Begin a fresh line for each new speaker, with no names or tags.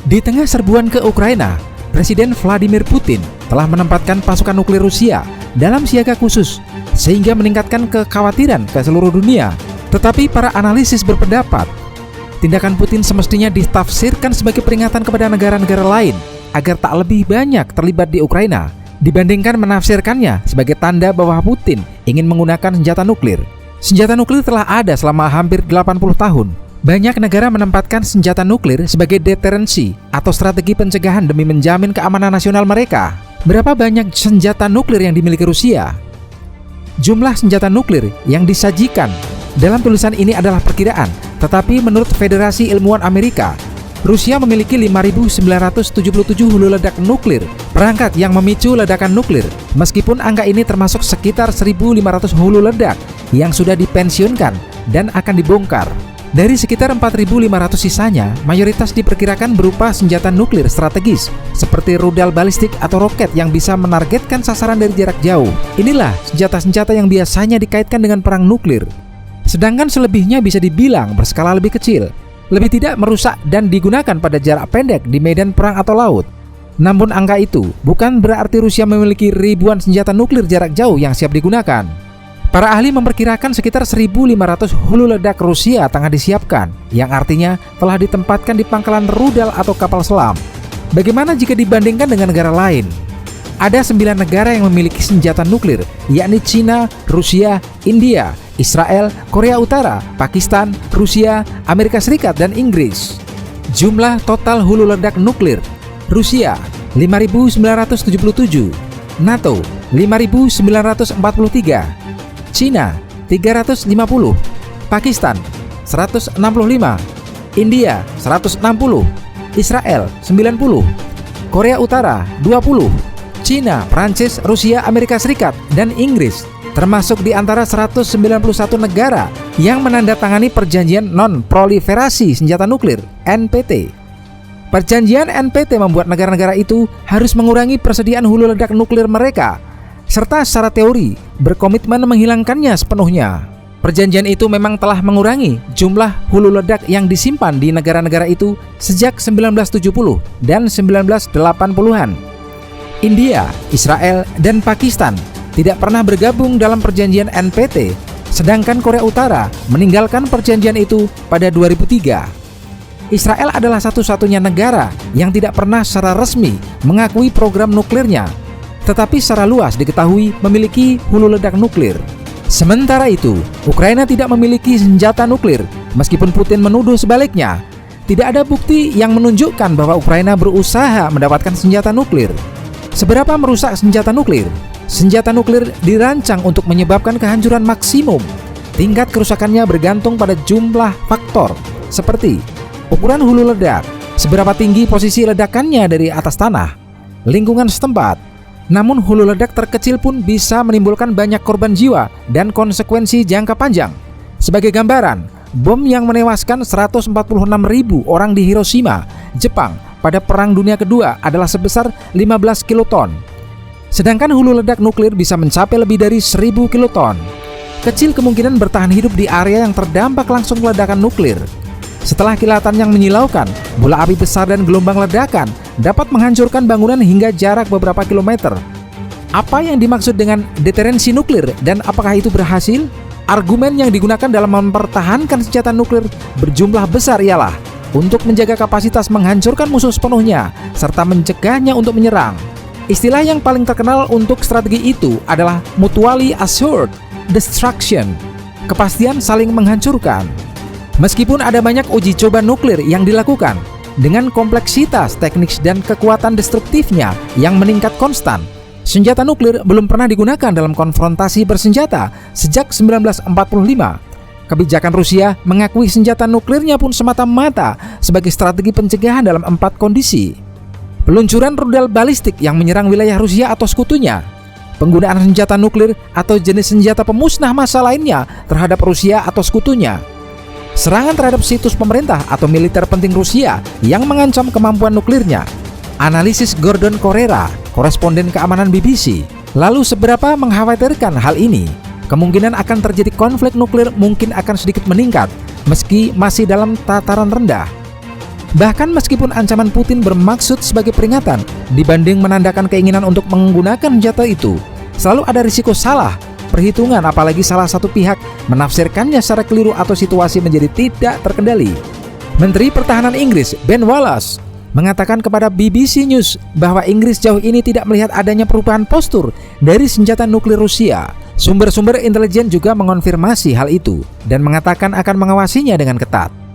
Di tengah serbuan ke Ukraina, Presiden Vladimir Putin telah menempatkan pasukan nuklir Rusia dalam siaga khusus sehingga meningkatkan kekhawatiran ke seluruh dunia. Tetapi para analisis berpendapat, tindakan Putin semestinya ditafsirkan sebagai peringatan kepada negara-negara lain agar tak lebih banyak terlibat di Ukraina, dibandingkan menafsirkannya sebagai tanda bahwa Putin ingin menggunakan senjata nuklir. Senjata nuklir telah ada selama hampir 80 tahun. Banyak negara menempatkan senjata nuklir sebagai deterensi atau strategi pencegahan demi menjamin keamanan nasional mereka. Berapa banyak senjata nuklir yang dimiliki Rusia? Jumlah senjata nuklir yang disajikan dalam tulisan ini adalah perkiraan, tetapi menurut Federasi Ilmuwan Amerika, Rusia memiliki 5.977 hulu ledak nuklir, perangkat yang memicu ledakan nuklir, meskipun angka ini termasuk sekitar 1.500 hulu ledak yang sudah dipensiunkan dan akan dibongkar. Dari sekitar 4.500 sisanya, mayoritas diperkirakan berupa senjata nuklir strategis, seperti rudal balistik atau roket yang bisa menargetkan sasaran dari jarak jauh. Inilah senjata-senjata yang biasanya dikaitkan dengan perang nuklir. Sedangkan selebihnya bisa dibilang berskala lebih kecil, lebih tidak merusak dan digunakan pada jarak pendek di medan perang atau laut. Namun angka itu bukan berarti Rusia memiliki ribuan senjata nuklir jarak jauh yang siap digunakan. Para ahli memperkirakan sekitar 1.500 hulu ledak Rusia tengah disiapkan, yang artinya telah ditempatkan di pangkalan rudal atau kapal selam. Bagaimana jika dibandingkan dengan negara lain? Ada 9 negara yang memiliki senjata nuklir, yakni China, Rusia, India, Israel, Korea Utara, Pakistan, Rusia, Amerika Serikat, dan Inggris. Jumlah total hulu ledak nuklir: Rusia 5.977, NATO 5.943, China 350, Pakistan 165, India 160, Israel 90, Korea Utara 20, China, Prancis, Rusia, Amerika Serikat, dan Inggris termasuk di antara 191 negara yang menandatangani Perjanjian Non-Proliferasi Senjata Nuklir (NPT). Perjanjian NPT membuat negara-negara itu harus mengurangi persediaan hulu ledak nuklir mereka, serta secara teori berkomitmen menghilangkannya sepenuhnya. Perjanjian itu memang telah mengurangi jumlah hulu ledak yang disimpan di negara-negara itu sejak 1970 dan 1980-an. India, Israel, dan Pakistan tidak pernah bergabung dalam perjanjian NPT, sedangkan Korea Utara meninggalkan perjanjian itu pada 2003. Israel adalah satu-satunya negara yang tidak pernah secara resmi mengakui program nuklirnya, tetapi secara luas diketahui memiliki hulu ledak nuklir. Sementara itu, Ukraina tidak memiliki senjata nuklir, meskipun Putin menuduh sebaliknya. Tidak ada bukti yang menunjukkan bahwa Ukraina berusaha mendapatkan senjata nuklir. Seberapa merusak senjata nuklir? Senjata nuklir dirancang untuk menyebabkan kehancuran maksimum. Tingkat kerusakannya bergantung pada jumlah faktor, seperti ukuran hulu ledak, seberapa tinggi posisi ledakannya dari atas tanah, lingkungan setempat. Namun hulu ledak terkecil pun bisa menimbulkan banyak korban jiwa dan konsekuensi jangka panjang. Sebagai gambaran, bom yang menewaskan 146.000 orang di Hiroshima, Jepang pada Perang Dunia Kedua adalah sebesar 15 kiloton. Sedangkan hulu ledak nuklir bisa mencapai lebih dari 1.000 kiloton. Kecil kemungkinan bertahan hidup di area yang terdampak langsung ledakan nuklir. Setelah kilatan yang menyilaukan, bola api besar dan gelombang ledakan dapat menghancurkan bangunan hingga jarak beberapa kilometer. Apa yang dimaksud dengan deterensi nuklir dan apakah itu berhasil? Argumen yang digunakan dalam mempertahankan senjata nuklir berjumlah besar ialah untuk menjaga kapasitas menghancurkan musuh sepenuhnya serta mencegahnya untuk menyerang. Istilah yang paling terkenal untuk strategi itu adalah mutually assured destruction, kepastian saling menghancurkan. Meskipun ada banyak uji coba nuklir yang dilakukan dengan kompleksitas teknik dan kekuatan destruktifnya yang meningkat konstan, senjata nuklir belum pernah digunakan dalam konfrontasi bersenjata sejak 1945. Kebijakan Rusia mengakui senjata nuklirnya pun semata-mata sebagai strategi pencegahan dalam 4 kondisi. Peluncuran rudal balistik yang menyerang wilayah Rusia atau sekutunya, penggunaan senjata nuklir atau jenis senjata pemusnah massa lainnya terhadap Rusia atau sekutunya, serangan terhadap situs pemerintah atau militer penting Rusia yang mengancam kemampuan nuklirnya. Analisis Gordon Corera, koresponden keamanan BBC. Lalu seberapa mengkhawatirkan hal ini? Kemungkinan akan terjadi konflik nuklir mungkin akan sedikit meningkat, meski masih dalam tataran rendah. Bahkan meskipun ancaman Putin bermaksud sebagai peringatan dibanding menandakan keinginan untuk menggunakan senjata itu, selalu ada risiko salah perhitungan, apalagi salah satu pihak menafsirkannya secara keliru atau situasi menjadi tidak terkendali. Menteri Pertahanan Inggris Ben Wallace mengatakan kepada BBC News bahwa Inggris jauh ini tidak melihat adanya perubahan postur dari senjata nuklir Rusia. Sumber-sumber intelijen juga mengonfirmasi hal itu dan mengatakan akan mengawasinya dengan ketat.